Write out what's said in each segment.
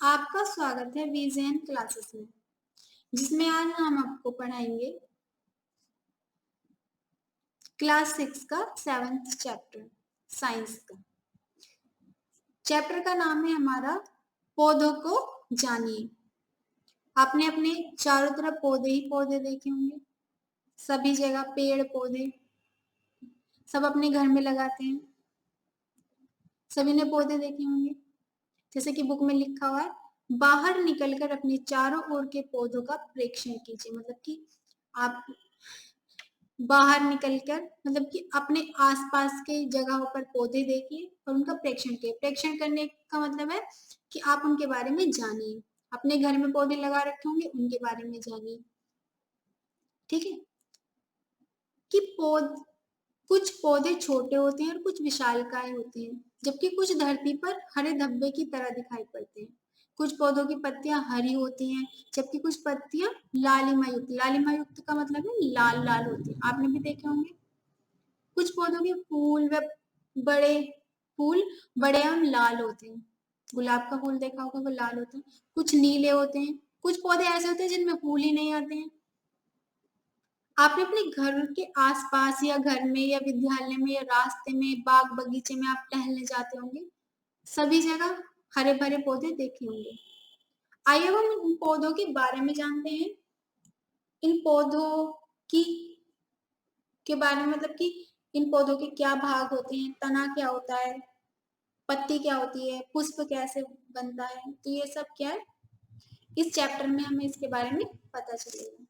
आपका स्वागत है विजन क्लासेस में, जिसमें आज हम आपको पढ़ाएंगे क्लास 6 का 7th चैप्टर साइंस का। चैप्टर का नाम है हमारा पौधों को जानिए। आपने अपने चारों तरफ पौधे ही पौधे देखे होंगे, सभी जगह पेड़ पौधे सब अपने घर में लगाते हैं। सभी ने पौधे देखे होंगे। जैसे कि बुक में लिखा हुआ है, बाहर निकलकर अपने चारों ओर के पौधों का प्रेक्षण कीजिए। मतलब कि आप बाहर निकलकर मतलब कि अपने आसपास के जगहों पर पौधे देखिए और उनका प्रेक्षण कीजिए। प्रेक्षण करने का मतलब है कि आप उनके बारे में जानिए। अपने घर में पौधे लगा रखे होंगे, उनके बारे में जानिए। ठीक है कि कुछ पौधे छोटे होते हैं और कुछ विशालकाय होते हैं, जबकि कुछ धरती पर हरे धब्बे की तरह दिखाई पड़ते हैं। कुछ पौधों की पत्तियां हरी होती हैं, जबकि कुछ पत्तियां लालिमा युक्त। लालिमा युक्त का मतलब है लाल लाल होती है, आपने भी देखे होंगे। कुछ पौधों के फूल बड़े एवं लाल होते हैं। गुलाब का फूल देखा होगा, वो लाल होते हैं। कुछ नीले होते हैं। कुछ पौधे ऐसे होते हैं जिनमें फूल ही नहीं आते हैं। आपने अपने घर के आसपास या घर में या विद्यालय में या रास्ते में बाग बगीचे में आप टहलने जाते होंगे, सभी जगह हरे भरे पौधे देखे होंगे। आइए अब हम इन पौधों के बारे में जानते हैं। इन पौधों की के बारे में मतलब कि इन पौधों के क्या भाग होते हैं, तना क्या होता है, पत्ती क्या होती है, पुष्प कैसे बनता है, तो ये सब क्या है इस चैप्टर में हमें इसके बारे में पता चलेगा।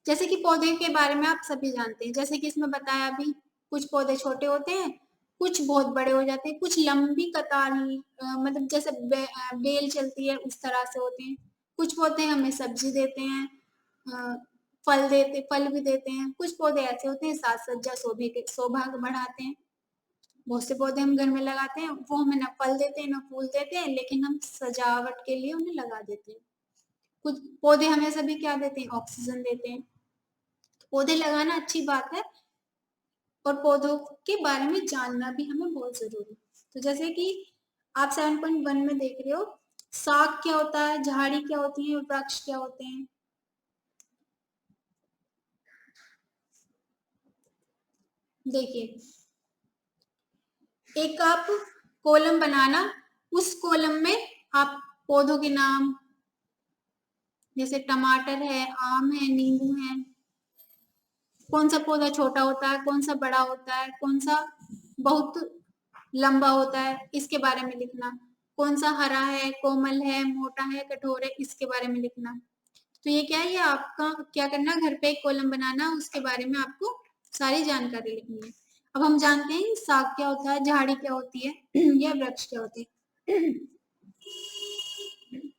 जैसे कि पौधे के बारे में आप सभी जानते हैं, जैसे कि इसमें बताया अभी, कुछ पौधे छोटे होते हैं, कुछ बहुत बड़े हो जाते हैं, कुछ लंबी कतार मतलब जैसे बेल चलती है उस तरह से होते हैं। कुछ पौधे हमें सब्जी देते हैं, फल भी देते हैं। कुछ पौधे ऐसे होते हैं साज सज्जा शोभा बढ़ाते हैं। बहुत से पौधे हम घर में लगाते हैं, वो हमें ना फल देते हैं ना फूल देते हैं, लेकिन हम सजावट के लिए उन्हें लगा देते हैं। कुछ पौधे हमें सभी क्या देते हैं, ऑक्सीजन देते हैं। पौधे लगाना अच्छी बात है और पौधों के बारे में जानना भी हमें बहुत जरूरी है। तो जैसे कि आप 7.1 में देख रहे हो, शाख क्या होता है, झाड़ी क्या होती है, वृक्ष क्या होते हैं। देखिए, एक आप कॉलम बनाना, उस कॉलम में आप पौधों के नाम, जैसे टमाटर है, आम है, नींबू है, कौन सा पौधा छोटा होता है, कौन सा बड़ा होता है, कौन सा बहुत लंबा होता है, इसके बारे में लिखना। कौन सा हरा है, कोमल है, मोटा है, कठोर है, इसके बारे में लिखना। तो ये क्या है, ये आपका क्या करना, घर पे एक कॉलम बनाना, उसके बारे में आपको सारी जानकारी लिखनी है। अब हम जानते हैं शाख क्या होता है, झाड़ी क्या होती है या वृक्ष क्या होती है।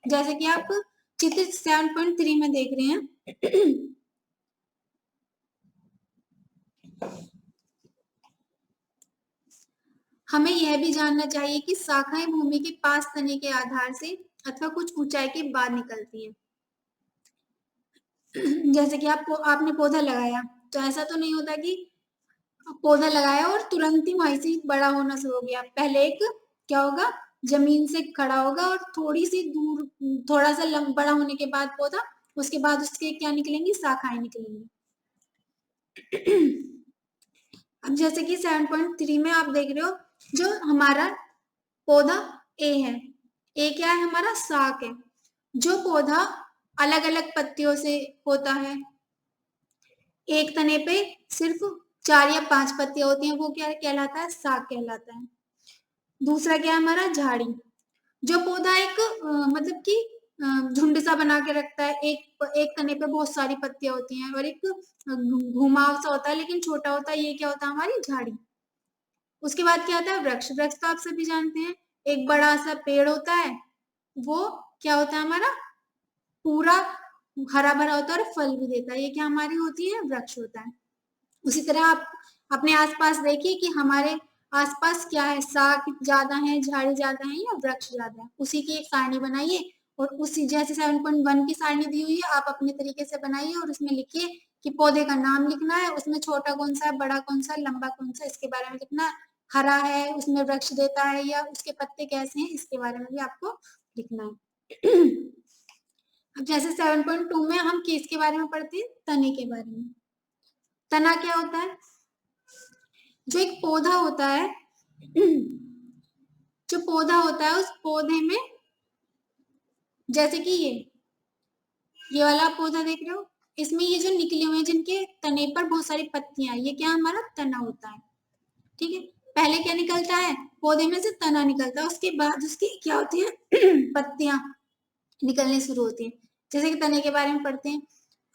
जैसे कि आप चित्र 7.3 में देख रहे हैं, हमें यह भी जानना चाहिए कि शाखाएं भूमि के पास तने के आधार से अथवा कुछ ऊंचाई के बाद निकलती हैं। जैसे कि आपने पौधा लगाया, तो ऐसा तो नहीं होता कि पौधा लगाया और तुरंत ही वहीं से बड़ा होना शुरू हो गया। पहले एक क्या होगा, जमीन से खड़ा होगा और थोड़ी सी दूर थोड़ा सा बड़ा होने के बाद पौधा, उसके बाद उसके क्या निकलेंगी, शाखाएं निकलेंगी। अब जैसे कि 7.3 में आप देख रहे हो, जो हमारा पौधा ए है, ए क्या है, हमारा शाख है। जो पौधा अलग अलग पत्तियों से होता है, एक तने पे सिर्फ 4 या 5 पत्तियां होती हैं, वो क्या कहलाता है, शाख कहलाता है। दूसरा क्या है हमारा, झाड़ी। जो पौधा एक मतलब कि झुंड सा बना के रखता है, एक तने पे बहुत सारी पत्तियां होती हैं और एक घुमाव सा होता है लेकिन छोटा होता है, ये क्या होता है, हमारी झाड़ी। उसके बाद क्या आता है, वृक्ष। वृक्ष तो आप सभी जानते हैं, एक बड़ा सा पेड़ होता है, वो क्या होता है, हमारा पूरा हरा भरा होता है और फल भी देता है, ये क्या हमारी होती है, वृक्ष होता है। उसी तरह आप अपने आसपास देखिए कि हमारे आसपास क्या है, शाख ज्यादा है, झाड़ी ज्यादा है या वृक्ष ज्यादा है, उसी की एक सारणी बनाइए और उसी जैसे 7.1 की सारणी दी हुई है, आप अपने तरीके से बनाइए और उसमें लिखिए कि पौधे का नाम लिखना है, उसमें छोटा कौन सा है, बड़ा कौन सा, लंबा कौन सा, इसके बारे में लिखना है। हरा है, उसमें वृक्ष देता है या उसके पत्ते कैसे हैं, इसके बारे में भी आपको लिखना है। अब जैसे 7.2 में हम किसके बारे में पढ़ते हैं, तने के बारे में। तना क्या होता है, जो एक पौधा होता है, जो पौधा होता है उस पौधे में, जैसे कि ये वाला पौधा देख रहे हो, इसमें ये जो निकले हुए हैं जिनके तने पर बहुत सारी पत्तियां, ये क्या हमारा तना होता है। ठीक है, पहले क्या निकलता है, पौधे में से तना निकलता है, उसके बाद उसकी क्या होती है, पत्तियां निकलनी शुरू होती हैं। जैसे कि तने के बारे में पढ़ते हैं,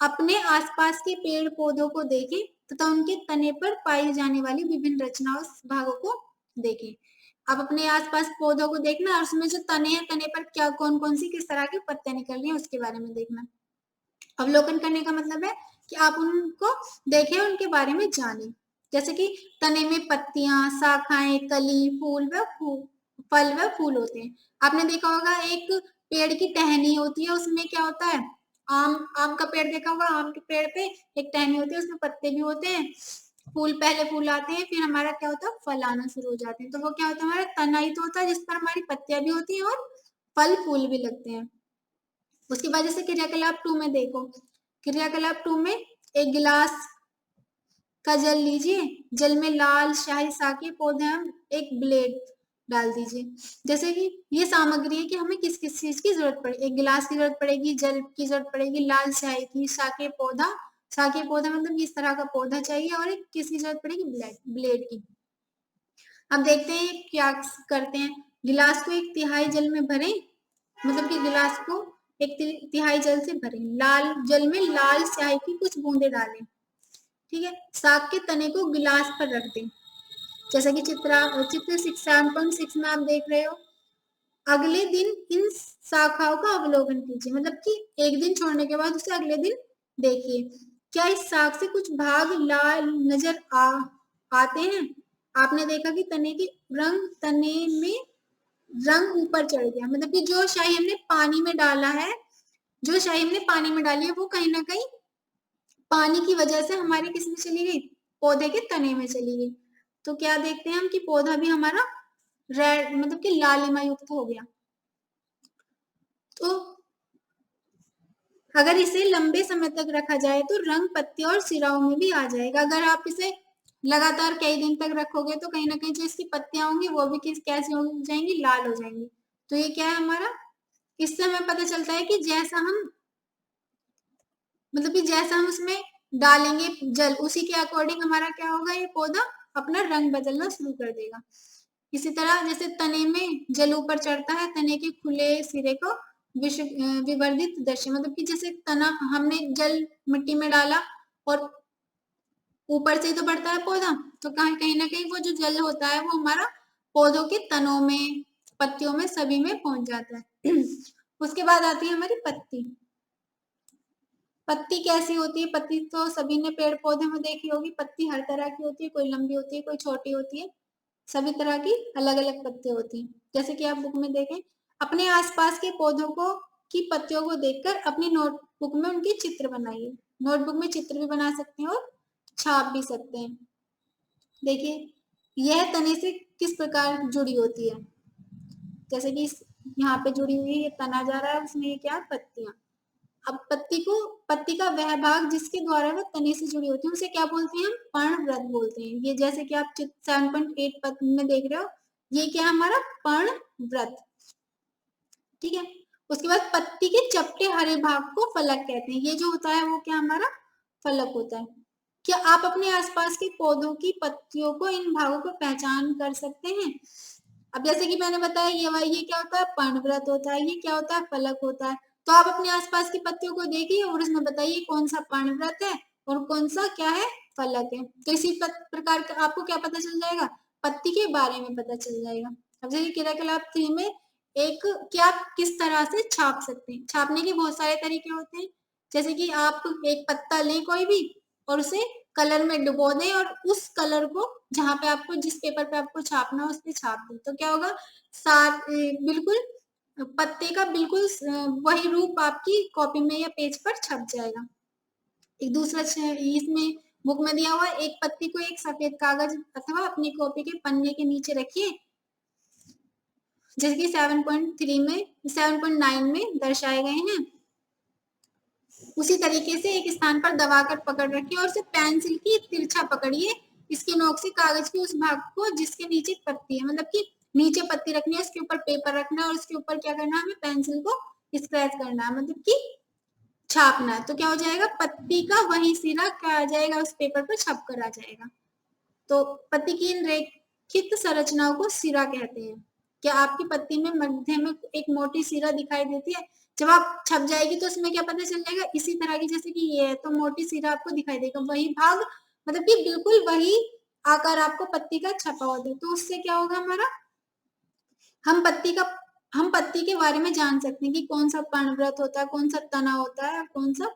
अपने आसपास के पेड़ पौधों को देखें तथा उनके तने पर पाई जाने वाली विभिन्न रचनाओं भागों को देखें। आप अपने आसपास पौधों को देखना और उसमें जो तने हैं, तने पर क्या कौन कौन सी किस तरह की पत्तियां निकल रही हैं उसके बारे में देखना। अवलोकन करने का मतलब है कि आप उनको देखें, उनके बारे में जानें। जैसे कि तने में पत्तियां, शाखाएं, कली, फूल व फल व फूल होते हैं। आपने देखा होगा एक पेड़ की टहनी होती है, उसमें क्या होता है, आम का पेड़ देखा होगा, आम के पेड़ पे एक टहनी होती है, उसमें पत्ते भी होते हैं, फूल पहले फूल आते हैं, फिर हमारा क्या होता है, फल आना शुरू हो जाते हैं। तो वो क्या होता है, हमारा तना ही तो होता है जिस पर हमारी पत्तियां भी होती हैं और फल फूल भी लगते हैं। उसके बाद जैसे क्रियाकलाप 2 में देखो, क्रियाकलाप 2 में एक गिलास का जल लीजिए, जल में लाल शाही साके पौधे हम एक ब्लेड डाल दीजिए। जैसे कि ये सामग्री है कि हमें किस किस चीज की जरूरत पड़ेगी, एक गिलास की जरूरत पड़ेगी, जल की जरूरत पड़ेगी, लाल शाही की, साके पौधा, साके पौधा मतलब इस तरह का पौधा चाहिए, और एक किसकी जरूरत पड़ेगी, ब्लेड की। अब देखते हैं क्या करते हैं, गिलास को एक तिहाई जल में भरें, मतलब कि गिलास को एक तिहाई जल से भरें, लाल जल में लाल स्याही की कुछ बूंदे डालें। ठीक है, साग के तने को गिलास पर रख दें, जैसा कि चित्र 6.6 में आप देख रहे हो। अगले दिन इन शाखाओं का अवलोकन कीजिए, मतलब कि एक दिन छोड़ने के बाद उसे अगले दिन देखिए, क्या इस साग से कुछ भाग लाल नजर आते हैं। आपने देखा कि तने में रंग ऊपर चढ़ गया, मतलब कि जो शाही हमने पानी में डाला है, जो शाही हमने पानी में डाली है, वो कहीं ना कहीं पानी की वजह से हमारे किस में चली गई, पौधे के तने में चली गई। तो क्या देखते हैं हम कि पौधा भी हमारा रेड मतलब कि लालिमा युक्त हो गया। तो अगर इसे लंबे समय तक रखा जाए तो रंग पत्तियों और सिराओं में भी आ जाएगा। अगर आप इसे लगातार कई दिन तक रखोगे तो कहीं ना कहीं जो इसकी पत्तियां होंगी वो भी कैसी हो जाएंगी, लाल हो जाएंगी। तो ये क्या है हमारा, इससे हमें पता चलता है कि जैसा हम मतलब कि जैसा हम उसमें डालेंगे जल, उसी के अकॉर्डिंग हमारा क्या होगा, ये पौधा अपना रंग बदलना शुरू कर देगा। इसी तरह जैसे तने में जल ऊपर चढ़ता है, तने के खुले सिरे को विवर्धित दृश्य, मतलब कि जैसे तना हमने जल मिट्टी में डाला और ऊपर से ही तो बढ़ता है पौधा, तो कहीं ना कहीं वो जो जल होता है वो हमारा पौधों के तनों में, पत्तियों में, सभी में पहुंच जाता है। उसके बाद आती है हमारी पत्ती। पत्ती कैसी होती है, पत्ती तो सभी ने पेड़ पौधे में देखी होगी, पत्ती हर तरह की होती है, कोई लंबी होती है, कोई छोटी होती है, सभी तरह की अलग अलग पत्तियां होती हैं। जैसे कि आप बुक में देखें, अपने आसपास के पौधों को की पत्तियों को देखकर अपनी नोटबुक में उनके चित्र बनाइए। नोटबुक में चित्र भी बना सकते हैं और छाप भी सकते हैं। देखिए यह तने से किस प्रकार जुड़ी होती है, जैसे कि यहाँ पे जुड़ी हुई है, ये तना जा रहा है, उसमें ये क्या, पत्तियां। अब पत्ती का वह भाग जिसके द्वारा वह तने से जुड़ी होती है उसे क्या बोलते हैं, हम पर्णव्रत बोलते हैं। ये जैसे कि आप चित्र 7.8 पत्र में देख रहे हो, ये क्या है हमारा पर्णव्रत। ठीक है, उसके बाद पत्ती के चपटे हरे भाग को फलक कहते हैं। ये जो होता है वो क्या हमारा फलक होता है। क्या आप अपने आसपास के पौधों की पत्तियों को, इन भागों को पहचान कर सकते हैं। अब जैसे कि मैंने बताया ये क्या होता है, पर्णव्रत होता है, ये क्या होता है, फलक होता है। तो आप अपने आसपास की पत्तियों को देखिए और उसमें बताइए कौन सा पर्णव्रत है और कौन सा क्या है, फलक है। तो इसी प्रकार का आपको क्या पता चल जाएगा, पत्ती के बारे में पता चल जाएगा। अब जैसे क्रियाकलाप 3 में एक क्या आप किस तरह से छाप सकते हैं। छापने के बहुत सारे तरीके होते हैं, जैसे कि आप एक पत्ता लें कोई भी और उसे कलर में डुबो दें और उस कलर को जहां पे आपको, जिस पेपर पे आपको छापना है उस पे छाप दें, तो क्या होगा, बिल्कुल पत्ते का बिल्कुल वही रूप आपकी कॉपी में या पेज पर छप जाएगा। एक दूसरा इसमें बुक में दिया हुआ, एक पत्ती को एक सफेद कागज अथवा अपनी कॉपी के पन्ने के नीचे रखिए, जैसे कि 7.3 में 7.9 में दर्शाए गए हैं। उसी तरीके से एक स्थान पर दबाकर पकड़ रखिए और सिर्फ पेंसिल की तिरछा पकड़िए इसकी नोक से कागज के उस भाग को जिसके नीचे पत्ती है, मतलब कि नीचे पत्ती रखनी है, उसके ऊपर पेपर रखना है और उसके ऊपर क्या करना है, हमें पेंसिल को स्क्रैच करना है, मतलब कि छापना है। तो क्या हो जाएगा, पत्ती का वही सिरा क्या आ जाएगा, उस पेपर पर छप कर आ जाएगा। तो पत्ती की इन रेखित संरचनाओं को सिरा कहते हैं। क्या आपकी पत्ती में मध्य में एक मोटी सिरा दिखाई देती है? जब आप छप जाएगी तो उसमें क्या पता चल जाएगा, इसी तरह की जैसे कि ये है तो मोटी सिरा आपको दिखाई देगा, वही भाग मतलब कि बिल्कुल वही आकार आपको पत्ती का छपा होता है। तो उससे क्या होगा हमारा, हम पत्ती के बारे में जान सकते हैं कि कौन सा पर्णवृत्त होता है, कौन सा तना होता है और कौन सा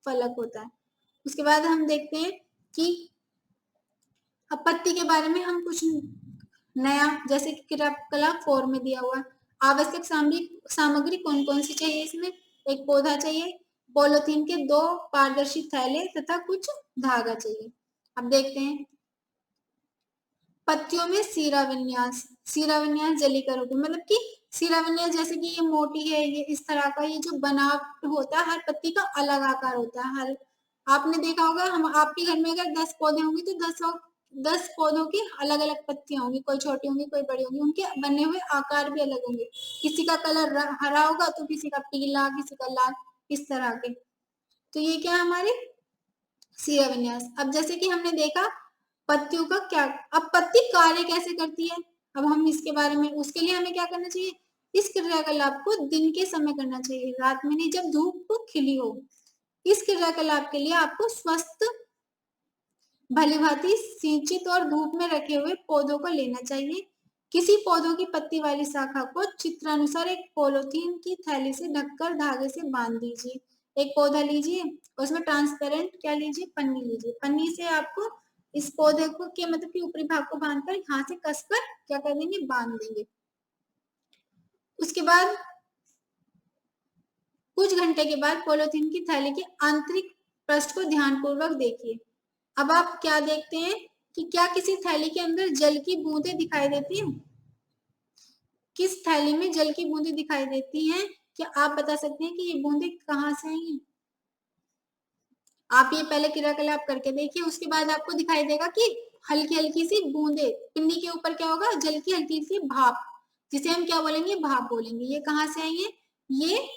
फलक होता है। उसके बाद हम देखते हैं कि अब पत्ती के बारे में हम कुछ नया, जैसे कि क्रियाकलाप 4 में दिया हुआ है। आवश्यक सामग्री कौन कौन सी चाहिए इसमें, एक पौधा चाहिए, पॉलिथीन के 2 पारदर्शी थैले तथा कुछ धागा चाहिए। अब देखते हैं पत्तियों में सीरा विन्यास जलीकर होगी, मतलब कि सीरा विन्यास जैसे कि ये मोटी है, ये इस तरह का, ये जो बनावट होता है हर पत्ती का अलग आकार होता है। हर आपने देखा होगा, हम आपके घर में अगर 10 पौधे होंगे तो 10 पौधों की अलग अलग पत्तियां होंगी, कोई छोटी होंगी कोई बड़ी होंगी, उनके बने हुए आकार भी अलग होंगे, किसी का कलर हरा होगा तो किसी का पीला, किसी का लाल, इस तरह के। तो ये क्या है हमारे सीरा विन्यास। अब जैसे कि हमने देखा पत्तियों का क्या, अब पत्ती कार्य कैसे करती है, अब हम इसके बारे में, उसके लिए हमें क्या करना चाहिए, इस क्रियाकलाप को दिन के समय करना चाहिए, रात में नहीं, जब धूप खिली हो। इस क्रियाकलाप के लिए आपको स्वस्थ भलीभांति सिंचित और धूप में रखे हुए पौधों को लेना चाहिए। किसी पौधों की पत्ती वाली शाखा को चित्रानुसार एक पॉलिथीन की थैली से ढककर धागे से बांध दीजिए। एक पौधा लीजिए, उसमें ट्रांसपेरेंट क्या लीजिए, पन्नी लीजिए, पन्नी से आपको इस पौधे को के मतलब कि ऊपरी भाग को बांधकर यहाँ से कसकर क्या कर देंगे, बांध देंगे। उसके बाद कुछ घंटे के बाद पॉलिथीन की थैली के आंतरिक पृष्ठ को ध्यानपूर्वक देखिए। अब आप क्या देखते हैं कि क्या किसी थैली के अंदर जल की बूंदें दिखाई देती हैं? किस थैली में जल की बूंदें दिखाई देती हैं? क्या आप बता सकते हैं कि ये बूंदें कहाँ से आई हैं? आप ये पहले क्रियाकलाप करके देखिए, उसके बाद आपको दिखाई देगा कि हल्की हल्की सी बूंदे पिन्नी के ऊपर क्या होगा, जल की हल्की सी भाप, जिसे हम क्या बोलेंगे, भाप बोलेंगे। ये कहाँ से आई है, ये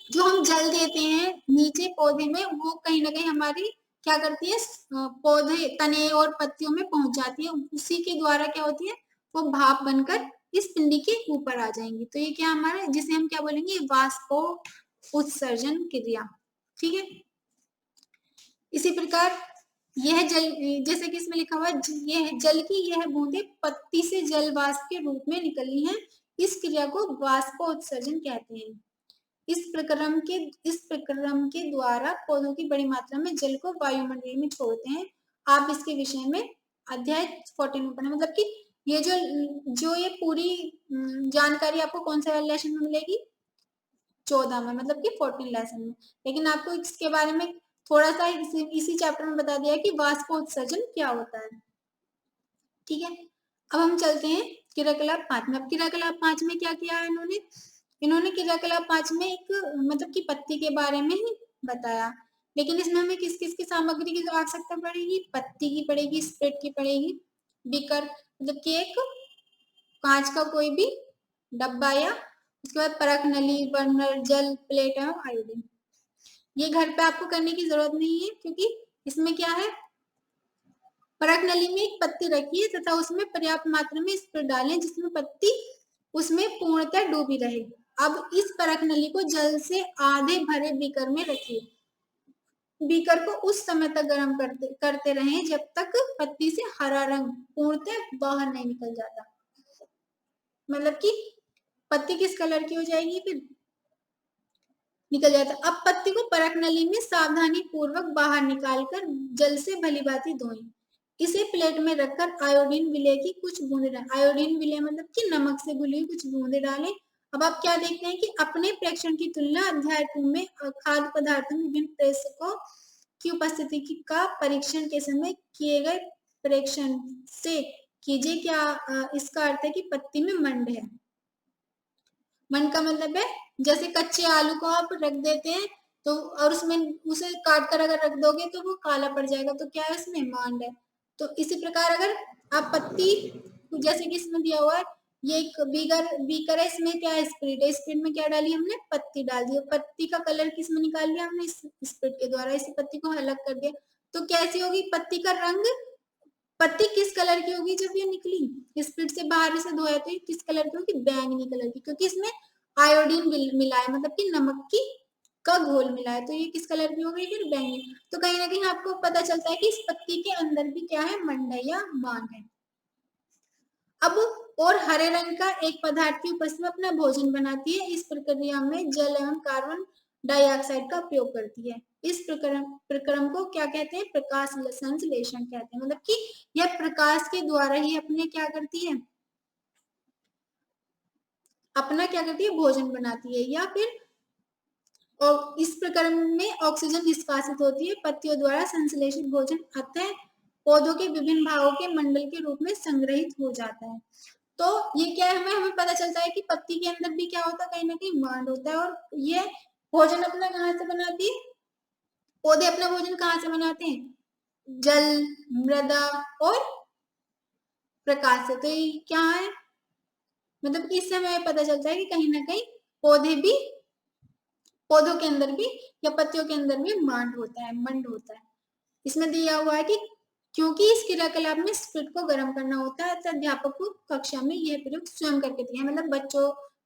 जो हम जल देते हैं नीचे पौधे में, वो कहीं ना कहीं हमारी क्या करती है, पौधे तने और पत्तियों में पहुंच जाती है, उसी के द्वारा क्या होती है, वो भाप बनकर इस पिंडी के ऊपर आ जाएंगी। तो ये क्या हमारा, जिसे हम क्या बोलेंगे, वाष्पो उत्सर्जन क्रिया। ठीक है, इसी प्रकार यह जल, जैसे कि इसमें लिखा हुआ है, यह जल की यह बूंदे पत्ती से जल वाष्प के रूप में निकली हैं, इस क्रिया को वाष्पोत्सर्जन कहते हैं। इस प्रक्रम के द्वारा पौधों की बड़ी मात्रा में जल को वायुमंडल में छोड़ते हैं। आप इसके विषय में अध्याय 14 में पढ़े, मतलब कि ये जो ये पूरी जानकारी आपको कौन सा लेसन में मिलेगी, 14 में, मतलब कि 14 लेसन में। लेकिन आपको इसके बारे में थोड़ा सा इसी चैप्टर में बता दिया कि वाष्पोत्सर्जन क्या होता है। ठीक है, अब हम चलते हैं क्रियाकलाप 5 में। अब क्रियाकलाप 5 में क्या किया है इन्होंने क्रियाकलाप 5 में एक मतलब कि पत्ती के बारे में ही बताया, लेकिन इसमें हमें किस किस की सामग्री की आवश्यकता पड़ेगी, पत्ती की पड़ेगी, स्प्रेड की पड़ेगी, बीकर मतलब कि एक कांच का कोई भी डब्बा, या उसके बाद परख नली, बर्नर, जल प्लेट और आयोडीन। ये घर पे आपको करने की जरूरत नहीं है, क्योंकि इसमें क्या है, परख नली में एक पत्ती रखिए तथा उसमें पर्याप्त मात्रा में स्प्रेड डालें जिसमें पत्ती उसमें पूर्णतः डूबी रहे। अब इस परख नली को जल से आधे भरे बीकर में रखिए। बीकर को उस समय तक गर्म करते रहें जब तक पत्ती से हरा रंग पूर्णतः बाहर नहीं निकल जाता, मतलब कि पत्ती किस कलर की हो जाएगी, फिर निकल जाता। अब पत्ती को परख नली में सावधानी पूर्वक बाहर निकालकर जल से भलीभांति धोएं। इसे प्लेट में रखकर आयोडीन विलेय की कुछ बूंदे डालें। आयोडीन विलेय मतलब कि नमक से घुली हुई कुछ बूंदे डालें। अब आप क्या देखते हैं कि अपने प्रेक्षण की तुलना अध्याय 2 में खाद्य पदार्थों में विभिन्न प्रेषकों की उपस्थिति का परीक्षण के समय किए गए प्रेक्षण से कीजिए। क्या इसका अर्थ है कि पत्ती में मंड है, मंड का मतलब है जैसे कच्चे आलू को आप रख देते हैं तो और उसमें उसे काट कर अगर रख दोगे तो वो काला पड़ जाएगा, तो क्या है उसमें मांड है। तो इसी प्रकार अगर आप पत्ती, जैसे कि इसमें दिया हुआ है ये एक बीकर है, इसमें क्या है स्प्रिट है, स्प्रिट में क्या डाली हमने पत्ती डाल दी, पत्ती का कलर किस में निकाल लिया हमने इस स्प्रिट के द्वारा, इस पत्ती को अलग कर दिया। तो कैसी होगी पत्ती का रंग, पत्ती किस कलर की होगी जब ये निकली स्प्रिट से बाहर से धोया तो ये किस कलर की होगी, बैंगनी कलर की, क्योंकि इसमें आयोडीन मिला है, मतलब कि नमक की का घोल मिला है, तो ये किस कलर की हो गई फिर बैंगनी। तो कहीं ना कहीं आपको पता चलता है कि इस पत्ती के अंदर भी क्या है मंड है या मांड है। अब और हरे रंग का एक पदार्थ की उपस्थिति में अपना भोजन बनाती है, इस प्रक्रिया में जल एवं कार्बन डाइऑक्साइड का प्रयोग करती है। इस प्रक्रम को क्या कहते हैं, प्रकाश संश्लेषण कहते हैं, मतलब कि यह प्रकाश के द्वारा ही अपने क्या करती है, अपना क्या करती है भोजन बनाती है, या फिर और इस प्रक्रम में ऑक्सीजन निष्कासित होती है, पत्तियों द्वारा संश्लेषित भोजन अतः पौधों के विभिन्न भागों के मंडल के रूप में संग्रहित हो जाता है। तो ये क्या है, हमें पता चलता है कि पत्ती के अंदर भी क्या होता है, कहीं ना कहीं मांड होता है, और ये भोजन अपना कहाँ से बनाती है, पौधे अपना भोजन कहाँ से बनाते हैं, जल, मृदा और प्रकाश से। तो ये क्या है, मतलब इससे हमें पता चलता है कि कहीं ना कहीं पौधों के अंदर भी या पत्तियों के अंदर भी मांड होता है, मंड होता है। इसमें दिया हुआ है कि क्योंकि इस क्रियाकलाप में स्पिरिट को गर्म करना होता है, तो अध्यापक को कक्षा में यह प्रयोग स्वयं करके दिया है, मतलब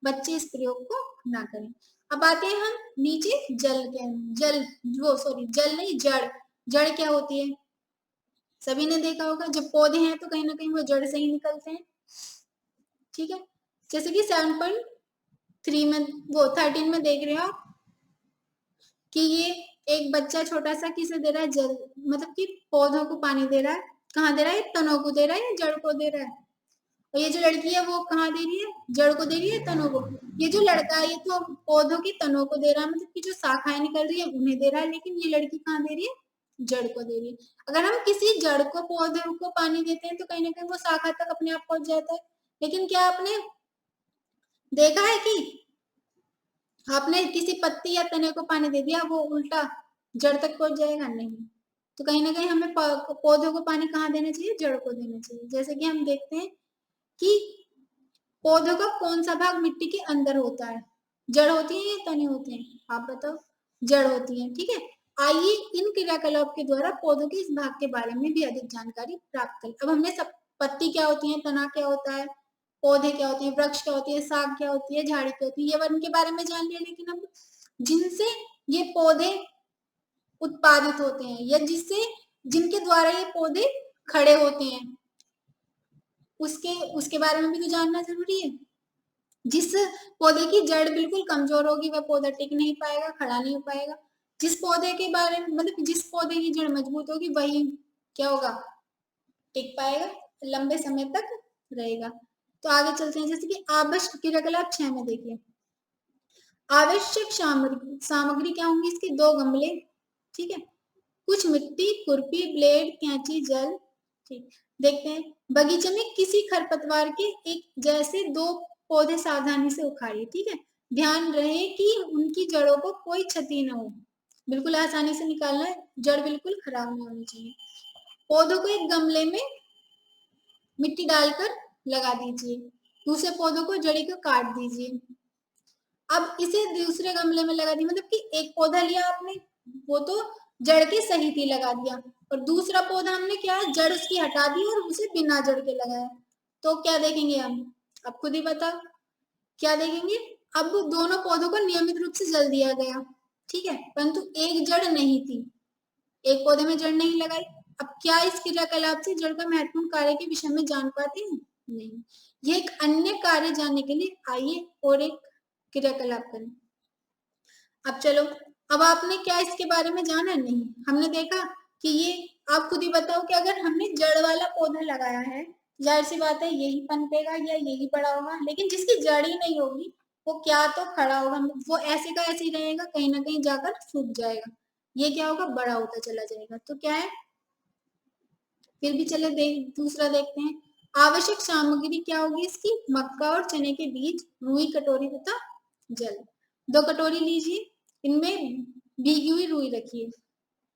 बच्चे इस प्रयोग को ना करें। अब आते हैं हम नीचे जल नहीं, जड़ क्या होती है, सभी ने देखा होगा जब पौधे हैं तो कहीं ना कहीं वो जड़ से ही निकलते हैं, ठीक है। जैसे कि 7.3 में वो 13 में देख रहे हो आप कि ये एक बच्चा छोटा सा किसे दे रहा है, जल, मतलब कि पौधों को पानी दे रहा है, कहाँ दे रहा है, तनों को दे रहा है या जड़ को दे रहा है। और ये जो लड़की है वो कहाँ दे रही है, जड़ को दे रही है, तनों को। ये जो लड़का है ये तो पौधों की तनों को दे रहा है, मतलब कि जो शाखाएं निकल रही है उन्हें दे रहा है, लेकिन ये लड़की कहाँ दे रही है, जड़ को दे रही है। अगर हम किसी जड़ को पौधे को पानी देते हैं तो कहीं ना कहीं वो शाखा तक अपने आप पहुंच जाता है, लेकिन क्या आपने देखा है कि आपने किसी पत्ती या तने को पानी दे दिया वो उल्टा जड़ तक पहुंच जाएगा, नहीं। तो कहीं ना कहीं हमें पौधों को पानी कहाँ देना चाहिए, जड़ को देना चाहिए। जैसे कि हम देखते हैं कि पौधों का कौन सा भाग मिट्टी के अंदर होता है, जड़ होती है या तने होते हैं, आप बताओ, जड़ होती है, ठीक है। आइए इन क्रियाकलाप के द्वारा पौधों के इस भाग के बारे में भी अधिक जानकारी प्राप्त करें। अब हमने सब पत्ती क्या होती है, तना क्या होता है, पौधे क्या होते हैं, वृक्ष क्या होती है, शाख क्या होती है, झाड़ी क्या होती है, ये वन के बारे में जान लिया, लेकिन अब जिनसे ये पौधे उत्पादित होते हैं या जिनके द्वारा ये पौधे खड़े होते हैं उसके उसके बारे में भी तो जानना जरूरी है। जिस पौधे की जड़ बिल्कुल कमजोर होगी वह पौधा टिक नहीं पाएगा, खड़ा नहीं हो पाएगा। जिस पौधे के बारे में, मतलब जिस पौधे की जड़ मजबूत होगी वही क्या होगा, टिक पाएगा, लंबे समय तक रहेगा। तो आगे चलते हैं, जैसे कि आवश्यक क्रियाकलाप 6 में देखिए, आवश्यक सामग्री क्या होंगी इसके, 2 गमले, ठीक है, कुछ मिट्टी, खुरपी, ब्लेड, कैंची, जल, ठीक। देखते हैं, बगीचे में किसी खरपतवार के एक जैसे 2 पौधे सावधानी से उखाड़िए, ठीक है। ध्यान रहे कि उनकी जड़ों को कोई क्षति न हो, बिल्कुल आसानी से निकालना है, जड़ बिल्कुल खराब नहीं होनी चाहिए। पौधों को एक गमले में मिट्टी डालकर लगा दीजिए, दूसरे पौधों को जड़ी को काट दीजिए। अब इसे दूसरे गमले में लगा दी, मतलब कि एक पौधा लिया आपने वो तो जड़ के सहित ही लगा दिया, और दूसरा पौधा हमने क्या जड़ उसकी हटा दी और उसे बिना जड़ के लगाया। तो क्या देखेंगे हम, अब खुद ही बताओ क्या देखेंगे। अब दोनों पौधों को नियमित रूप से जल दिया गया, ठीक है, परंतु एक जड़ नहीं थी, एक पौधे में जड़ नहीं लगाई। अब क्या इस क्रियाकलाप से जड़ का महत्वपूर्ण कार्य के विषय में जान पाते हैं, नहीं। ये एक अन्य कार्य जानने के लिए आइए और एक क्रियाकलाप करें। अब चलो, अब आपने क्या इसके बारे में जाना, नहीं, हमने देखा कि ये, आप खुद ही बताओ कि अगर हमने जड़ वाला पौधा लगाया है, जाहिर सी बात है यही पनपेगा या यही बड़ा होगा, लेकिन जिसकी जड़ ही नहीं होगी वो क्या तो खड़ा होगा, वो ऐसे का ऐसे ही रहेगा, कहीं ना कहीं जाकर सूख जाएगा, ये क्या होगा, बड़ा होता चला जाएगा। तो क्या है, फिर भी चले दूसरा देखते हैं, आवश्यक सामग्री क्या होगी इसकी, मक्का और चने के बीज, रुई, कटोरी तथा जल। 2 कटोरी लीजिए, इनमें भीगी हुई रुई रखिए।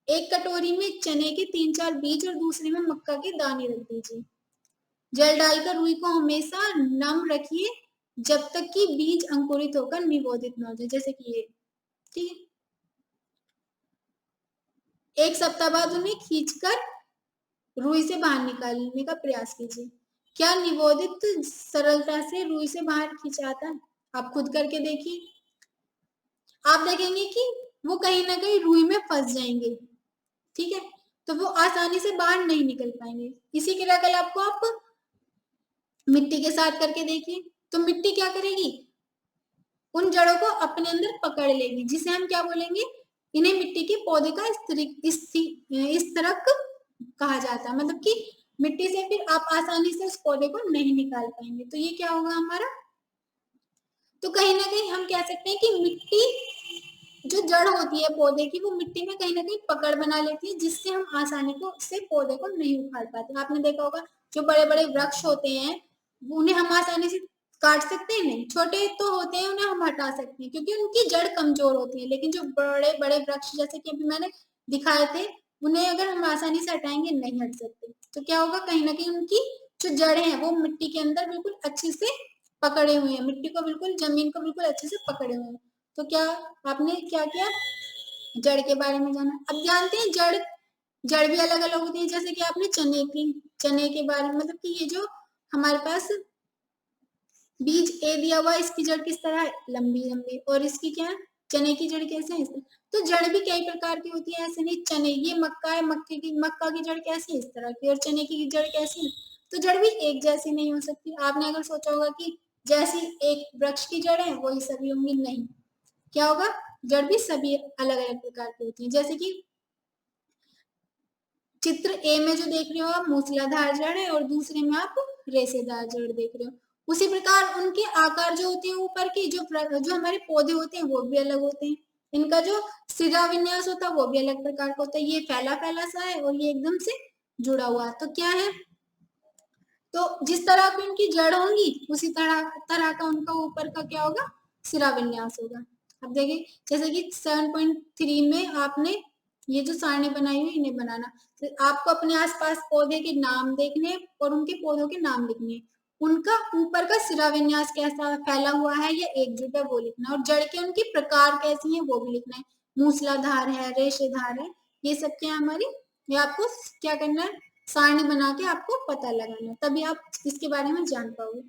एक कटोरी में चने के 3-4 बीज और दूसरे में मक्का के दाने रख दीजिए। जल डालकर रुई को हमेशा नम रखिए जब तक कि बीज अंकुरित होकर निबोधित न हो जाए, जैसे कि ये। ठीक है। 1 सप्ताह बाद उन्हें खींचकर रुई से बाहर निकालने का प्रयास कीजिए। क्या निबोधित सरलता से रुई से बाहर खींचाता है? आप खुद करके देखिए। आप देखेंगे कि वो कहीं ना कहीं रुई में फंस जाएंगे। ठीक है, तो वो आसानी से बाहर नहीं निकल पाएंगे। इसी क्रियाकलाप को आप मिट्टी के साथ करके देखिए। तो मिट्टी क्या करेगी? उन जड़ों को अपने अंदर पकड़ लेगी, जिसे हम क्या बोलेंगे? इन्हें मिट्टी के पौधे का इस तरह कहा जाता है। मतलब कि मिट्टी से फिर आप आसानी से उस पौधे को नहीं निकाल पाएंगे। तो ये क्या होगा हमारा? तो कहीं ना कहीं हम कह सकते हैं कि मिट्टी जो जड़ होती है पौधे की, वो मिट्टी में कहीं ना कहीं पकड़ बना लेती है, जिससे हम आसानी को से पौधे को नहीं उखाड़ पाते। आपने देखा होगा जो बड़े बड़े वृक्ष होते हैं, उन्हें हम आसानी से काट सकते हैं? नहीं। छोटे तो होते हैं, उन्हें हम हटा सकते हैं क्योंकि उनकी जड़ कमजोर होती है। लेकिन जो बड़े बड़े वृक्ष जैसे कि अभी मैंने दिखाए थे, उन्हें अगर हम आसानी से हटाएंगे नहीं हट सकते। तो क्या होगा? कहीं ना कहीं उनकी जो जड़ें हैं वो मिट्टी के अंदर बिल्कुल अच्छे से पकड़े हुए हैं, मिट्टी को बिल्कुल, जमीन को बिल्कुल अच्छे से पकड़े हुए हैं। तो क्या आपने क्या किया? जड़ के बारे में जाना। अब जानते हैं जड़ जड़ भी अलग अलग होती है। जैसे कि आपने चने के बारे में, मतलब कि ये जो हमारे पास बीज ए दिया हुआ, इसकी जड़ किस तरह है? लंबी लंबी। और इसकी क्या है? चने की जड़ कैसे है? तो जड़ भी कई प्रकार की होती है। ऐसे नहीं, चने ये मक्का है, मक्का की जड़ कैसी है? इस तरह की। और चने की जड़ कैसी है? तो जड़ भी एक जैसी नहीं हो सकती। आपने अगर सोचा होगा कि जैसी एक वृक्ष की जड़ है वही सभी होंगी, नहीं। क्या होगा? जड़ भी सभी अलग अलग प्रकार की होती है। जैसे कि चित्र ए में जो देख रहे हो आप, मूसलाधार जड़ है, और दूसरे में आप रेशेदार जड़ देख रहे हो। उसी प्रकार उनके आकार जो होते हैं ऊपर की, जो हमारे पौधे होते हैं वो भी अलग होते हैं। इनका जो सिरा विन्यास होता है वो भी अलग प्रकार का होता है। ये फैला फैला सा है और ये एकदम से जुड़ा हुआ। तो क्या है? तो जिस तरह की उनकी जड़ होंगी उसी तरह का उनका ऊपर का क्या होगा? सिरा विन्यास होगा। अब देखिए, जैसे कि 7.3 में आपने ये जो सारणी बनाई हुई, इन्हें बनाना। तो आपको अपने आसपास पौधे के नाम देखने और उनके पौधों के नाम लिखने। उनका ऊपर का सिरा विन्यास कैसा फैला हुआ है या एकजुट है वो लिखना, और जड़ के उनकी प्रकार कैसी है वो भी लिखना है। मूसलाधार है, रेशेदार है, ये सब क्या हमारी, ये आपको क्या करना है? सारणी बना के आपको पता लगाना है, तभी आप इसके बारे में जान पाओगे।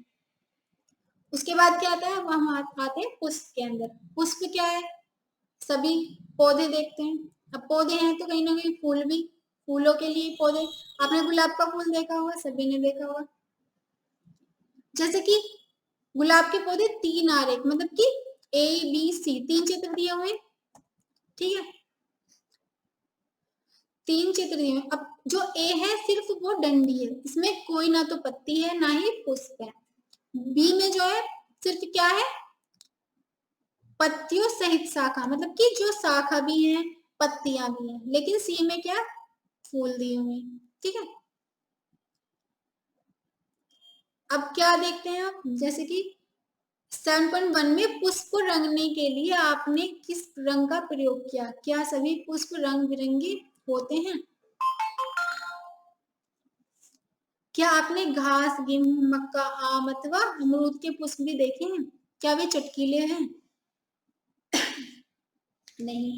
उसके बाद क्या आता है? हम आते हैं पुष्प के अंदर। पुष्प क्या है? सभी पौधे देखते हैं। अब पौधे हैं तो कहीं ना कहीं फूल भी, फूलों के लिए पौधे। आपने गुलाब का फूल देखा होगा, सभी ने देखा होगा। जैसे कि गुलाब के पौधे 3 आ रहे, मतलब कि ABC 3 चित्र दिए हुए। ठीक है, 3 चित्र दिए हुए। अब जो ए है सिर्फ वो डंडी है, इसमें कोई ना तो पत्ती है ना ही पुष्प है। बी में जो है सिर्फ क्या है? पत्तियों सहित शाखा, मतलब कि जो शाखा भी है, पत्तियां भी हैं। लेकिन सी में क्या? फूल दिए हुए। ठीक है, अब क्या देखते हैं आप? जैसे कि 7.1 में पुष्प को रंगने के लिए आपने किस रंग का प्रयोग किया? क्या सभी पुष्प रंग बिरंगे होते हैं? क्या आपने घास, गेहूं, मक्का, आम अथवा अमरूद के पुष्प भी देखे हैं? क्या वे चटकीले हैं? नहीं।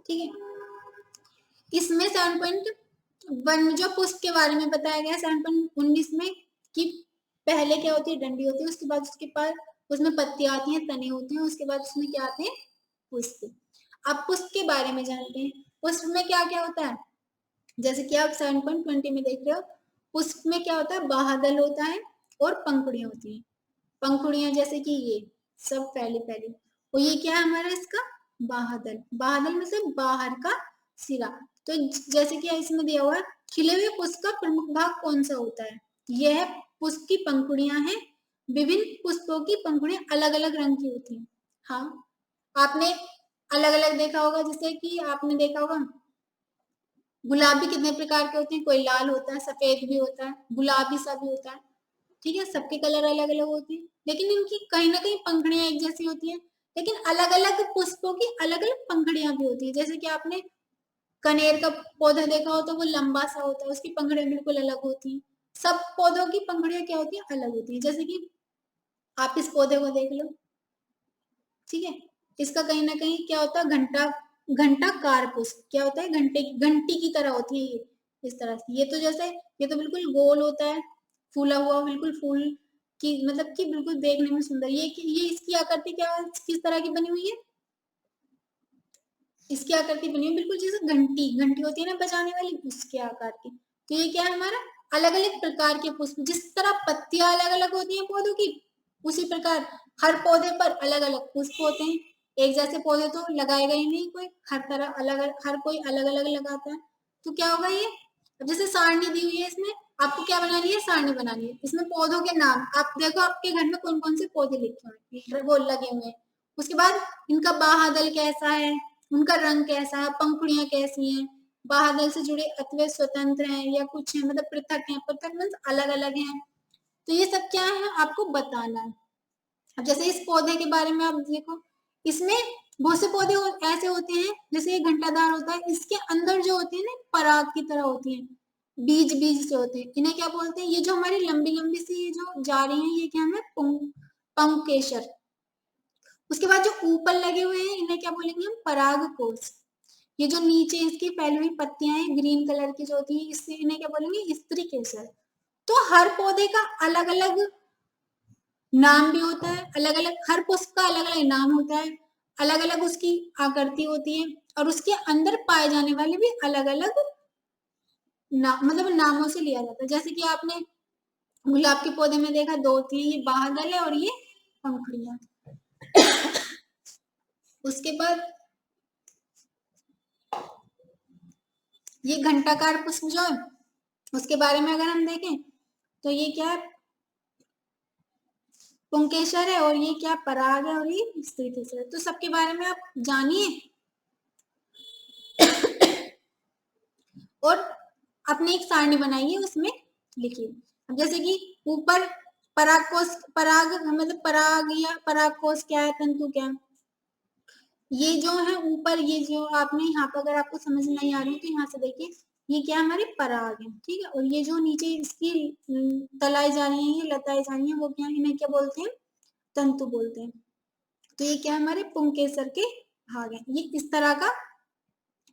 ठीक है, इसमें 7.1 जो पुष्प के बारे में बताया गया 7.19 में, कि पहले क्या होती है? डंडी होती है, उसके बाद उसके पास उसमें पत्तियां आती हैं, तने होते हैं, उसके बाद उसमें क्या आते हैं? पुष्प। अब पुष्प के बारे में जानते हैं। पुष्प में क्या क्या होता है? जैसे कि आप 7.20 में देख रहे हो, पुष्प में क्या होता है? बाह्यदल होता है और पंखुड़ियां होती हैं। पंखुड़ियां जैसे कि ये सब फैली फैली, और ये क्या है हमारा? इसका बाह्यदल। बाह्यदल में से बाहर का सिरा। तो जैसे कि इसमें दिया हुआ है, खिले हुए पुष्प का प्रमुख भाग कौन सा होता है? यह पुष्प की पंखुड़ियां हैं। विभिन्न पुष्पों की पंखुड़ियां अलग अलग रंग की होती हैं। हाँ, आपने अलग अलग देखा होगा। जैसे कि आपने देखा होगा गुलाब भी कितने प्रकार के होते हैं, कोई लाल होता है, सफेद भी होता है, गुलाबी सा भी होता है। ठीक है, सबके कलर अलग अलग होते हैं। लेकिन इनकी कहीं ना कहीं पंखुड़ियां एक जैसी होती हैं, लेकिन अलग अलग पुष्पों की अलग अलग पंखुड़ियां भी होती है। जैसे कि आपने कनेर का पौधा देखा हो तो वो लंबा सा होता है, उसकी पंखुड़ियां बिल्कुल अलग होती हैं। सब पौधों की पंखुड़ियां क्या होती है, अलग होती है। जैसे कि आप इस पौधे को देख लो, ठीक है, इसका कहीं ना कहीं क्या होता है, घंटा घंटाकार पुष्प क्या होता है, घंटी की तरह होती है ये, इस तरह से। ये तो जैसे ये तो बिल्कुल गोल होता है, फूला हुआ, बिल्कुल फूल की मतलब कि बिल्कुल देखने में सुंदर। ये इसकी आकृति क्या किस तरह की बनी हुई है, इसकी आकृति बनी है बिल्कुल जैसे घंटी घंटी होती है ना बजाने वाली, उसके आकार की। तो ये क्या है हमारा अलग अलग प्रकार के पुष्प। जिस तरह पत्तियां अलग अलग होती हैं पौधों की, उसी प्रकार हर पौधे पर अलग अलग पुष्प होते हैं। एक जैसे पौधे तो लगाए गए नहीं, कोई हर तरह अलग हर कोई अलग अलग लगाता है। तो क्या होगा ये, अब जैसे सारणी दी हुई है, इसमें आपको क्या बनानी है, सारणी बनानी है। इसमें पौधों के नाम आप देखो, आपके घर में कौन कौन से पौधे लिखे हुए हैं, वो लगे हुए हैं। उसके बाद इनका बाहादल कैसा है, उनका रंग कैसा है, पंखुड़ियां कैसी हैं, बाहादल से जुड़े अथवा स्वतंत्र हैं या कुछ है मतलब पृथक हैं, पृथक मीन्स अलग अलग हैं। तो ये सब क्या है आपको बताना है। अब जैसे इस पौधे के बारे में आप देखो, इसमें बहुत से पौधे ऐसे होते हैं, जैसे ये घंटादार होता है, इसके अंदर जो होती है ना पराग की तरह होती है, बीज बीज से होते हैं। इन्हें क्या बोलते हैं, ये जो हमारी लंबी लंबी सी ये जो जा रही है, ये क्या है, पुंकेसर। उसके बाद जो ऊपर लगे हुए हैं इन्हें क्या बोलेंगे हम, परागकोश। ये जो नीचे इसकी फैली हुई पत्तियां हैं ग्रीन कलर की जो होती है, इससे इन्हें क्या बोलेंगे, स्त्री केसर। तो हर पौधे का अलग अलग नाम भी होता है, अलग अलग हर पुष्प का अलग अलग नाम होता है, अलग अलग उसकी आकृति होती है, और उसके अंदर पाए जाने वाले भी अलग अलग मतलब नामों से लिया जाता है। जैसे कि आपने गुलाब के पौधे में देखा, दो थी, ये बाहादल है और ये पंखुड़ियां। उसके बाद ये घंटाकार पुष्प जो है, उसके बारे में अगर हम देखें तो ये क्या है, पुंकेसर है, और ये क्या पराग है, और ये स्त्री केसर है। तो सबके बारे में आप जानिए और अपनी एक सारणी बनाइए, उसमें लिखिए। अब जैसे कि ऊपर परागकोश, पराग मतलब पराग या परागकोश क्या है, तंतु क्या है, ये जो है ऊपर, ये जो आपने यहाँ पर अगर आपको समझ नहीं आ रही है तो यहाँ से देखिए, ये क्या हमारे पराग है, ठीक है। और ये जो नीचे इसकी तलाई जा रही है, ये लताएं जा रही है, वो क्या, इन्हें क्या बोलते हैं, तंतु बोलते हैं। तो ये क्या हमारे पुंकेसर के भाग है। ये इस तरह का,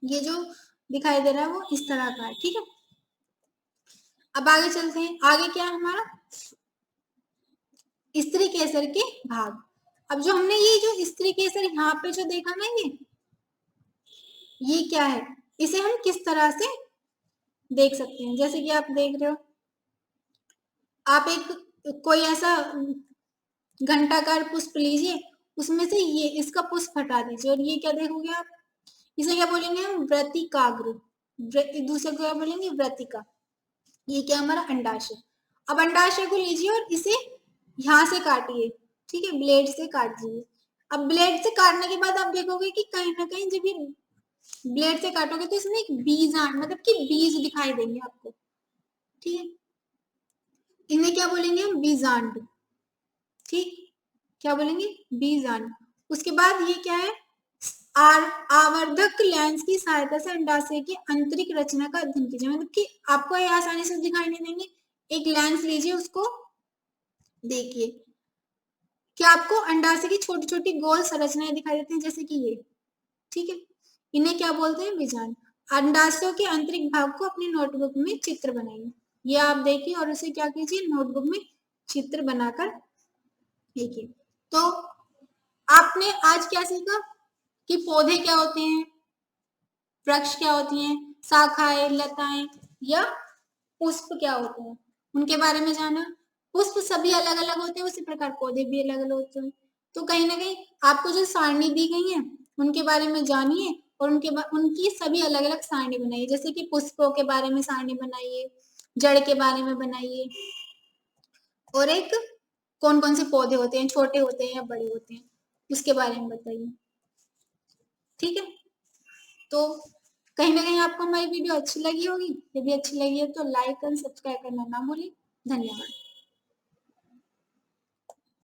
ये जो दिखाई दे रहा है वो इस तरह का है, ठीक है। अब आगे चलते हैं, आगे क्या है हमारा, स्त्री केसर के भाग। अब जो हमने ये जो स्त्री केसर यहाँ पे जो देखा ना, ये क्या है, इसे हम किस तरह से देख सकते हैं। जैसे कि आप देख रहे हो, आप एक कोई ऐसा घंटाकार पुष्प लीजिए, उसमें से ये इसका पुष्प हटा दीजिए, और ये क्या देखोगे आप, इसे क्या बोलेंगे हम, व्रतिकाग्र। दूसरे को क्या बोलेंगे, व्रतिका। ये क्या हमारा अंडाशय। अब अंडाशय को लीजिए और इसे यहाँ से काटिए, ठीक है, ब्लेड से काट दीजिए। अब ब्लेड से काटने के बाद आप देखोगे कि कहीं ना कहीं जब ये ब्लेड से काटोगे तो इसमें एक बीजांड मतलब कि बीज दिखाई देंगे आपको, ठीक है। इन्हें क्या बोलेंगे हम, बीजांड, ठीक, क्या बोलेंगे, बीजांड। उसके बाद ये क्या है, आवर्धक लेंस की सहायता से अंडाशय की आंतरिक रचना का अध्ययन कीजिए। मतलब कि आपको ये आसानी से दिखाई नहीं देंगे, एक लेंस लीजिए, उसको देखिए, क्या आपको अंडाशय की छोटी छोटी गोल संरचनाएं दिखाई देती हैं, जैसे कि ये, ठीक है। इन्हें क्या बोलते हैं, बीजांड। अंडाशयों के आंतरिक भाग को अपनी नोटबुक में चित्र बनाइए। ये आप देखिए और उसे क्या कीजिए, नोटबुक में चित्र बनाकर देखिए। तो आपने आज क्या सीखा कि पौधे क्या होते हैं, वृक्ष क्या होती हैं, शाखाएं, लताएं या पुष्प क्या होते हैं, उनके बारे में जाना। पुष्प सभी अलग अलग होते हैं, उसी प्रकार पौधे भी अलग अलग होते हैं। तो कहीं ना कहीं आपको जो सारणी दी गई है उनके बारे में जानिए, और उनकी सभी अलग अलग सारणी बनाइए। जैसे कि पुष्पों के बारे में सारणी बनाइए, जड़ के बारे में बनाइए, और एक कौन कौन से पौधे होते हैं, छोटे होते हैं या बड़े होते हैं, उसके बारे में बताइए, ठीक है। तो कहीं ना कहीं आपको हमारी वीडियो अच्छी लगी होगी, यदि अच्छी लगी है तो लाइक और सब्सक्राइब करना ना भूलें। धन्यवाद।